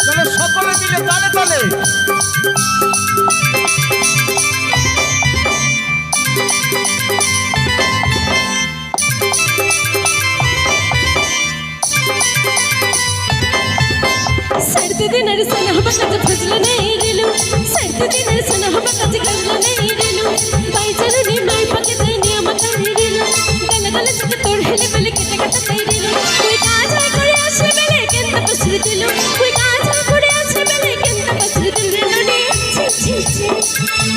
চলো সকলে মিলে তালে তালে सर्दी दिन सन हम कज फजल नहीं रेलू सर्दी दिन सन हम कज गजल नहीं रेलू बाई चलनी माई पके देनी हम करी रेलू गल गल जग तोड़ हेले बेले किटे कट तई रेलू कोई काज है करे आसे बेले केंत पसर दिलू कोई काज है करे आसे बेले केंत पसर दिल रे ननी छी छी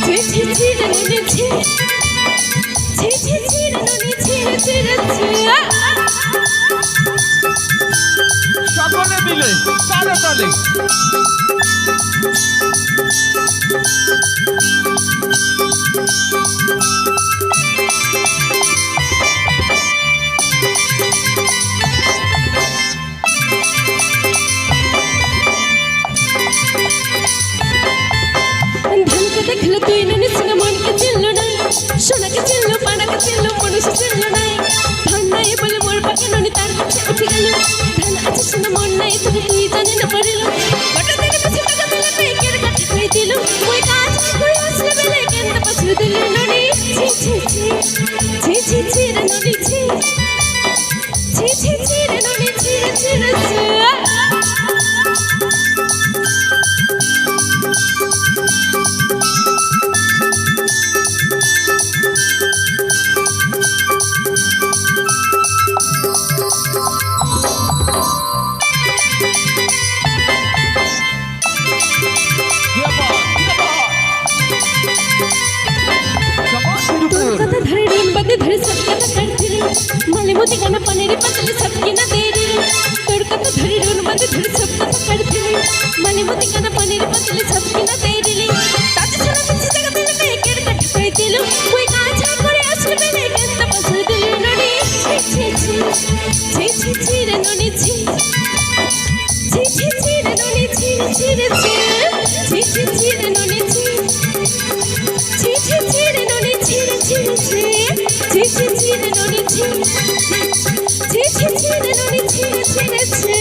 छी छी छी रे ननी छी छी छी छी रे ननी छी छी रे छी সকলে মিলে তালে তালে देखलो तुई ननी सुन मन के चिल्लो নাই সোনা के चिल्लो पाना के चिल्लो মনুষ্য চিল্লো নাই ধন নাই বলে মোর পাকে ননি তার কাছে উঠে গেল ধন আছে শুন মন নাই তবে তুই জানি না পড়িল কত দিন পিছে টাকা দিলে পেকের কাছে কই দিল ওই কাজ করে আসলে বেলে কেন পছর দিল ননি ছি ছি ছি ছি ছি ছি রে ননি ছি ছি ছি ছি রে ননি ছি ছি রে ছি धरे सबके न करती रे माले मोती गाना पनेरी पतले सबके न दे रे तोड़ का तो धरे रोन बंद धरे सबके न करती रे माले मोती गाना पनेरी पतले सबके न दे रे ताजे चला पिछे जगह दिल में केर कट कर दिलो कोई काज करे असल में नहीं केंत पसर दिल ननी छी छी छी छी छी छी रे ननी छी छी छी छी रे ननी छी छी रे छी छी छी छी रे ननी छी छी छी छी रे ननी छी छी छी ছি ছি ছি রে ননি ছি ছি ছি ছি রে ননি ছি ছি রে ছি